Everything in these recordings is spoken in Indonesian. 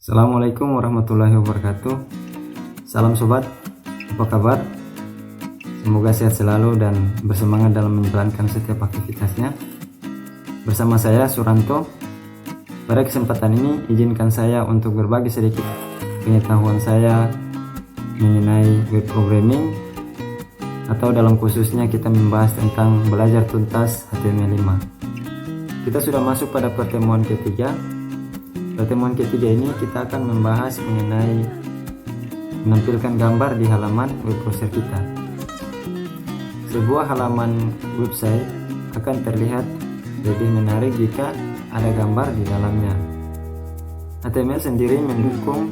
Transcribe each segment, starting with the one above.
Assalamualaikum warahmatullahi wabarakatuh. Salam sobat, apa kabar? Semoga sehat selalu dan bersemangat dalam menjalankan setiap aktivitasnya. Bersama saya Suranto. Pada kesempatan ini izinkan saya untuk berbagi sedikit pengetahuan saya mengenai web programming, atau dalam khususnya kita membahas tentang belajar tuntas HTML5. Kita sudah masuk pada pertemuan ketiga. Pertemuan ketiga ini kita akan membahas mengenai menampilkan gambar di halaman web browser kita. Sebuah halaman website akan terlihat lebih menarik jika ada gambar di dalamnya. HTML sendiri mendukung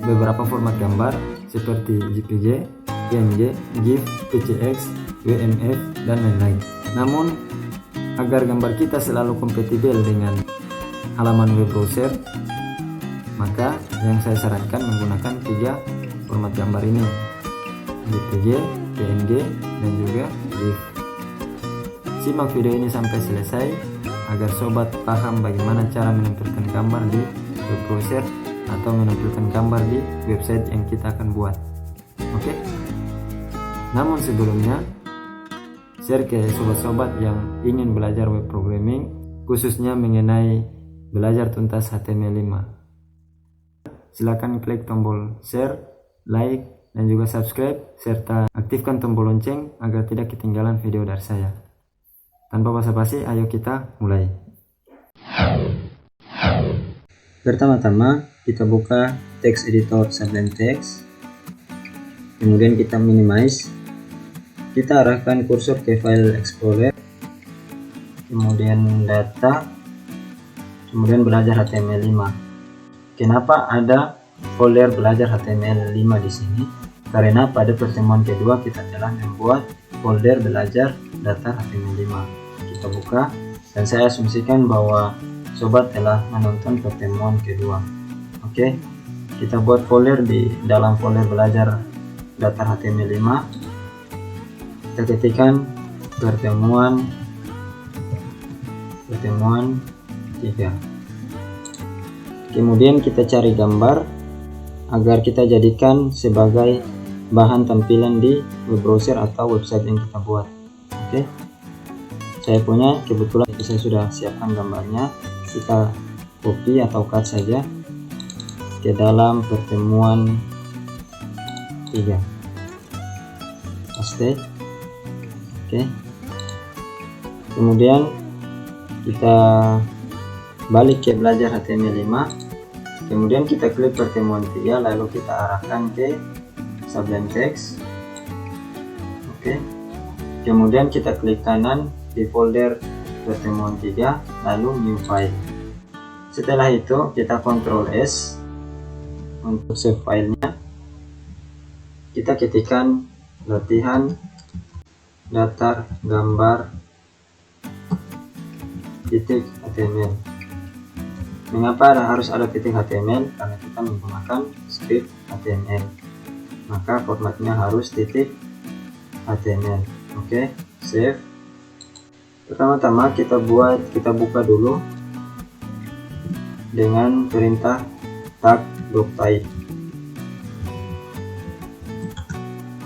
beberapa format gambar seperti JPG, PNG, GIF, PCX, WMF, dan lain-lain. Namun, agar gambar kita selalu kompatibel dengan halaman web browser, maka yang saya sarankan menggunakan 3 format gambar ini: JPG, PNG, dan juga GIF. Simak video ini sampai selesai agar sobat paham bagaimana cara menampilkan gambar di web browser atau menampilkan gambar di website yang kita akan buat. Oke? Namun sebelumnya, share ke sobat-sobat yang ingin belajar web programming, khususnya mengenai belajar tuntas HTML5. Silakan klik tombol share, like, dan juga subscribe, serta aktifkan tombol lonceng agar tidak ketinggalan video dari saya. Tanpa basa-basi, ayo kita mulai. Pertama-tama kita buka text editor Sublime Text, kemudian kita minimize, kita arahkan kursor ke file explorer, kemudian data, kemudian belajar HTML5. Kenapa ada folder belajar HTML5 di sini? Karena pada pertemuan kedua kita telah membuat folder belajar data HTML5. Kita buka, dan saya asumsikan bahwa sobat telah menonton pertemuan kedua. Oke, kita buat folder di dalam folder belajar data HTML5. Kita ketikkan pertemuan 3. Kemudian kita cari gambar agar kita jadikan sebagai bahan tampilan di web browser atau website yang kita buat. Oke, saya punya, kebetulan saya sudah siapkan gambarnya. Kita copy atau cut saja ke dalam pertemuan 3, paste. Oke, kemudian kita balik ke belajar HTML5, kemudian kita klik pertemuan 3, lalu kita arahkan ke Sublime Text. Oke, kemudian kita klik kanan di folder pertemuan 3, lalu new file. Setelah itu kita Ctrl S untuk save filenya. Kita ketikkan latihan datar gambar .html. Mengapa harus ada titik HTML? Karena kita menggunakan script HTML, maka formatnya harus titik HTML. Oke, save. Pertama-tama kita buka dulu dengan perintah tag doctype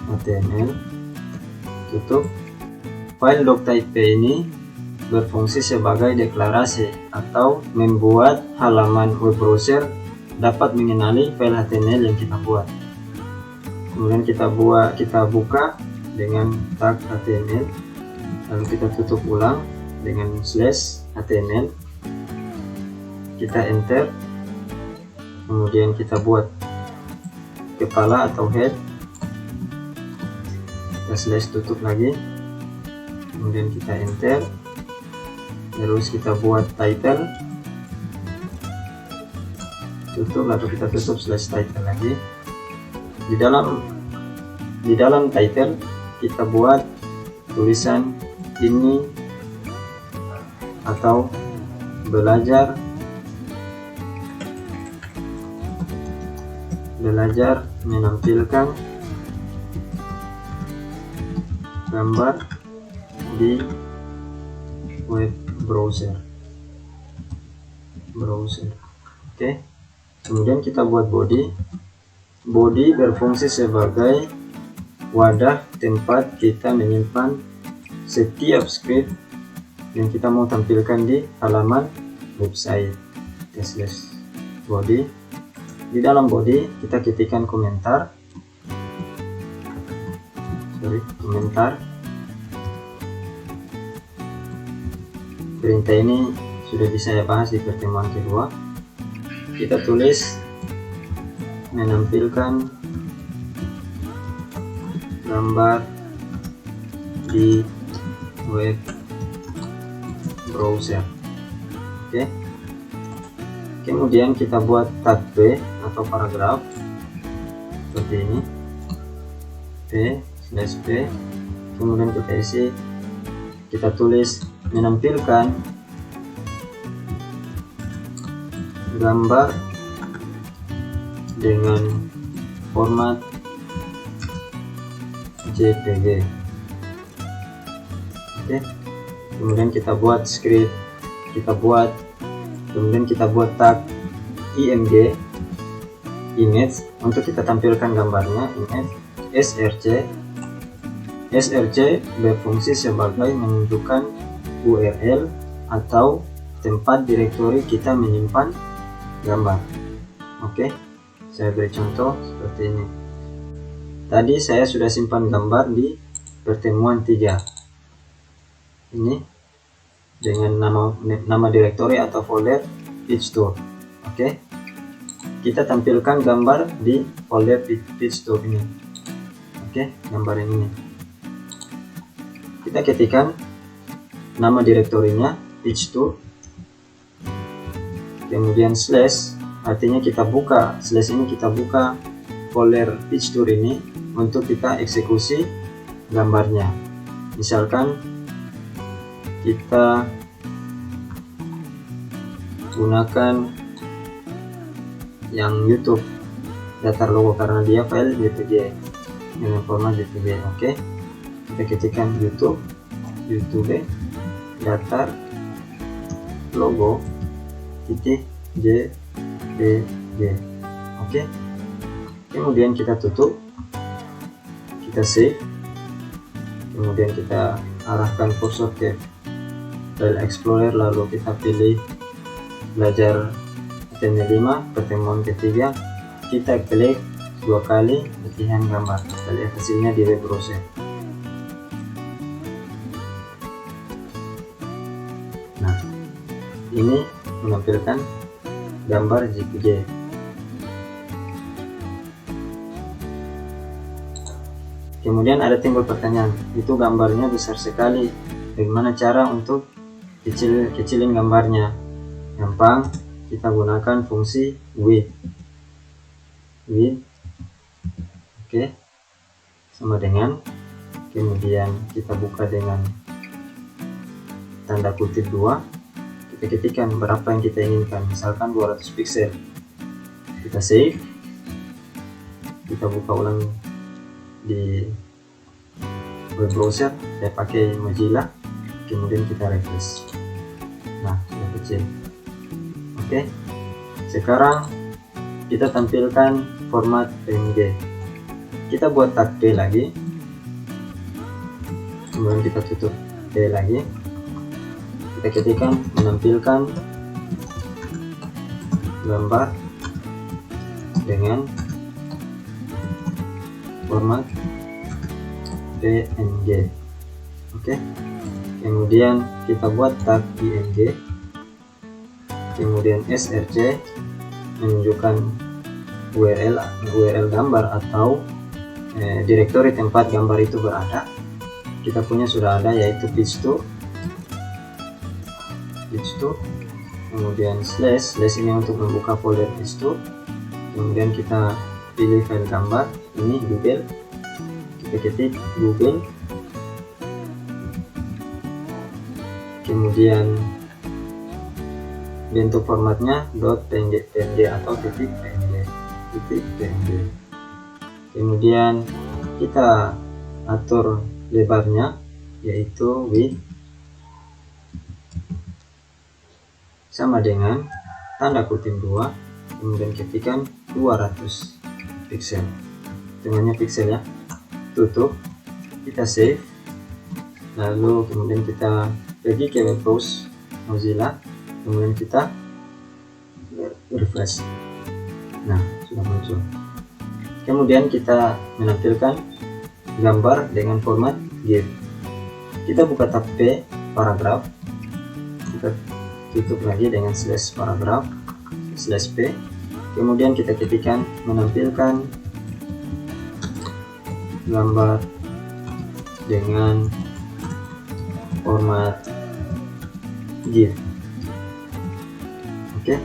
HTML, tutup. File doctype ini berfungsi sebagai deklarasi atau membuat halaman web browser dapat mengenali file HTML yang kita buat. Kemudian kita buka dengan tag HTML, lalu kita tutup ulang dengan /HTML. Kita enter, kemudian kita buat kepala atau head, kita tutup lagi, kemudian kita enter. Terus kita buat title, tutup, lalu kita tutup /title lagi. Di dalam title kita buat tulisan ini atau belajar menampilkan gambar di web browser. Oke, Kemudian kita buat body berfungsi sebagai wadah tempat kita menyimpan setiap script yang kita mau tampilkan di halaman website. Slash body. Di dalam body kita ketikkan komentar. Perintah ini sudah bisa saya bahas di pertemuan kedua. Kita tulis menampilkan gambar di web browser. Oke. Kemudian kita buat tag P atau paragraf seperti ini. P/P. Kemudian kita isi, kita tulis menampilkan gambar dengan format JPG. Oke. Kemudian kita buat script, kemudian kita buat tag img, image, untuk kita tampilkan gambarnya, image. src berfungsi sebagai menunjukkan URL atau tempat direktori kita menyimpan gambar. Oke, saya beri contoh seperti ini. Tadi saya sudah simpan gambar di pertemuan 3 ini dengan nama direktori atau folder PageTour. Oke, kita tampilkan gambar di folder PageTour ini. Oke, gambar ini kita ketikkan nama direktorinya PageTour, kemudian slash, artinya kita buka slash ini, kita buka folder PageTour ini untuk kita eksekusi gambarnya. Misalkan kita gunakan yang YouTube datar logo karena dia file JPG dengan format JPG. Oke, kita ketikkan YouTube datar logo titik JPG. Oke, kemudian kita tutup, kita save, kemudian kita arahkan kursor ke file explorer, lalu kita pilih belajar HTML5 pertemuan ketiga, kita klik 2 kali latihan gambar, kita lihat hasilnya di web browser. Nah, ini menampilkan gambar JPG. Kemudian ada timbul pertanyaan, itu gambarnya besar sekali, bagaimana cara untuk kecilin gambarnya? Gampang, kita gunakan fungsi width. Oke, sama dengan, kemudian kita buka dengan tanda kutip 2, kita ketikkan berapa yang kita inginkan, misalkan 200 pixel. Kita save, kita buka ulang di web browser, saya pakai Mozilla, kemudian kita refresh. Nah, sudah kecil. Oke, sekarang kita tampilkan format PNG. Kita buat tag P lagi, kemudian kita tutup P lagi, kita ketikkan menampilkan gambar dengan format PNG. Oke, kemudian kita buat tag img, kemudian src menunjukkan URL gambar atau direktori tempat gambar itu berada. Kita punya sudah ada, yaitu PageTour, kemudian slash ini untuk membuka folder PageTour, kemudian kita pilih file gambar ini Google, kita ketik Google, kemudian bentuk formatnya .png atau .png. Kemudian kita atur lebarnya, yaitu width sama dengan tanda kutip 2, kemudian ketikkan 200 pixel, temannya pixel ya, tutup, kita save, lalu kemudian kita pergi ke web browser Mozilla, kemudian kita refresh. Nah, sudah muncul. Kemudian kita menampilkan gambar dengan format GIF. Kita buka tab P, paragraf, kita tutup lagi dengan slash paragraf, slash P, kemudian kita ketikkan menampilkan gambar dengan format GIF. Oke,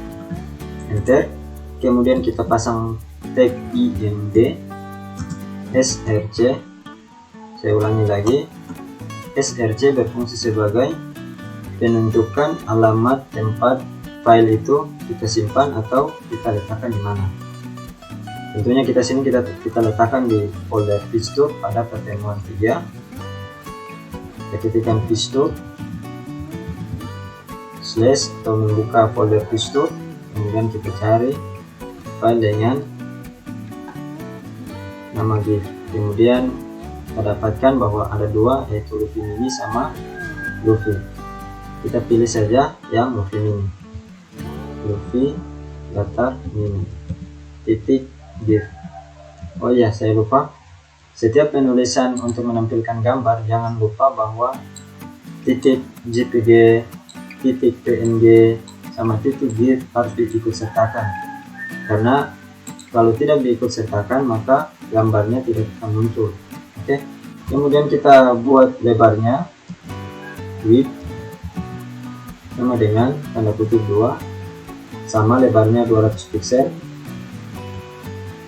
enter. Kemudian kita pasang tag IMG SRC. Saya ulangi lagi, SRC berfungsi sebagai penentukan alamat tempat file itu kita simpan atau kita letakkan di mana. Tentunya kita letakkan di folder Fishtool pada pertemuan 3. Kita ketikkan Fishtool slash atau membuka folder Fishtool, kemudian kita cari file dengan nama GIF. Kemudian kita dapatkan bahwa ada dua, yaitu Luffy Mini sama Luffy. Kita pilih saja yang Luffy Mini, Luffy datar mini titik GIF. Oh ya, saya lupa, setiap penulisan untuk menampilkan gambar jangan lupa bahwa titik JPG, titik PNG sama titik GIF harus diikut sertakan, karena kalau tidak diikut sertakan maka gambarnya tidak akan muncul. Oke, kemudian kita buat lebarnya width sama dengan tanda kutip 2, sama lebarnya 200 pixel.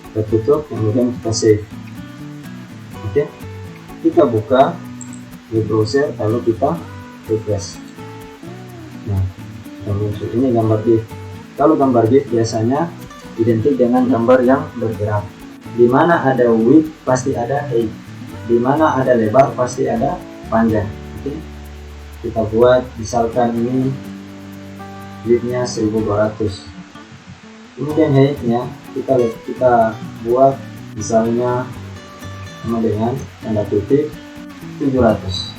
Kita tutup, kemudian kita save. Oke, kita buka web browser lalu kita refresh. Nah, muncul ini gambar GIF. Kalau gambar GIF biasanya identik dengan gambar yang bergerak. Di mana ada width pasti ada height, di mana ada lebar pasti ada panjang. Oke, kita buat misalkan ini widthnya 1200, kemudian heightnya kita buat misalnya sama dengan tanda kutip 700.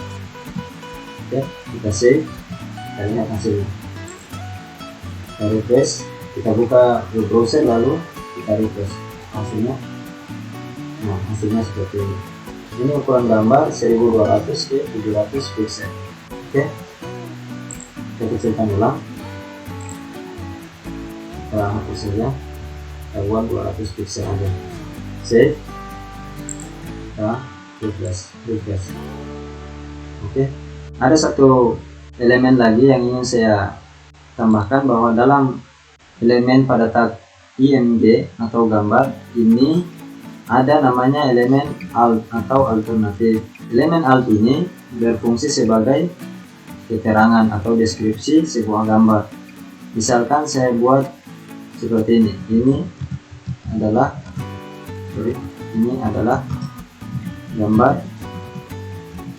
Oke, kita save, kita lihat hasilnya. Kita refresh, kita buka web browser lalu kita refresh hasilnya. Nah, hasilnya seperti ini. Ini ukuran gambar 1200 ke 700 pixel. Oke, kita kecilkan ulang, kita hapus saja, kita buat 200 pixel aja. Save, kita refresh. Oke, ada satu elemen lagi yang ingin saya tambahkan, bahwa dalam elemen pada tag IMG atau gambar ini ada namanya elemen alt atau alternatif. Elemen alt ini berfungsi sebagai keterangan atau deskripsi sebuah gambar. Misalkan saya buat seperti ini. Ini adalah gambar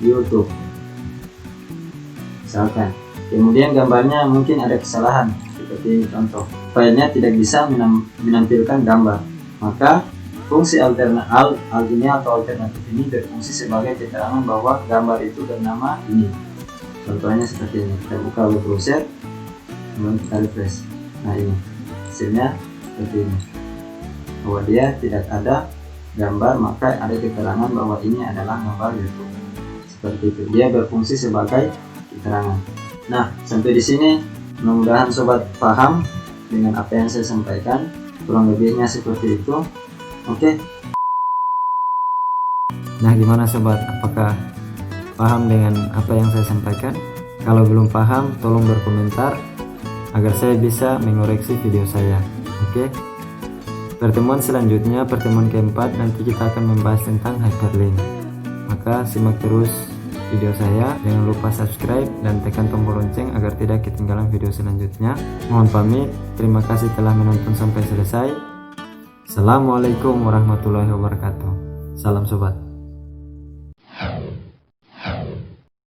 YouTube. Misalkan. Kemudian gambarnya mungkin ada kesalahan seperti ini contoh. Filenya tidak bisa menampilkan gambar. Maka fungsi alt ini atau alternatif ini berfungsi sebagai keterangan bahwa gambar itu bernama ini. Contohnya seperti ini. Kita buka web browser, kemudian kita refresh. Nah, ini hasilnya seperti ini. Bahwa dia tidak ada gambar, maka ada keterangan bahwa ini adalah gambar YouTube. Seperti itu. Dia berfungsi sebagai keterangan. Nah, sampai di sini mudah-mudahan sobat paham dengan apa yang saya sampaikan. Kurang lebihnya seperti itu. Oke. Nah, gimana sobat? Apakah paham dengan apa yang saya sampaikan? Kalau belum paham, tolong berkomentar agar saya bisa mengoreksi video saya. Oke. Pertemuan selanjutnya, pertemuan keempat, nanti kita akan membahas tentang hyperlink. Maka simak terus video saya, jangan lupa subscribe dan tekan tombol lonceng agar tidak ketinggalan video selanjutnya. Mohon pamit, terima kasih telah menonton sampai selesai. Assalamualaikum warahmatullahi wabarakatuh. Salam sobat.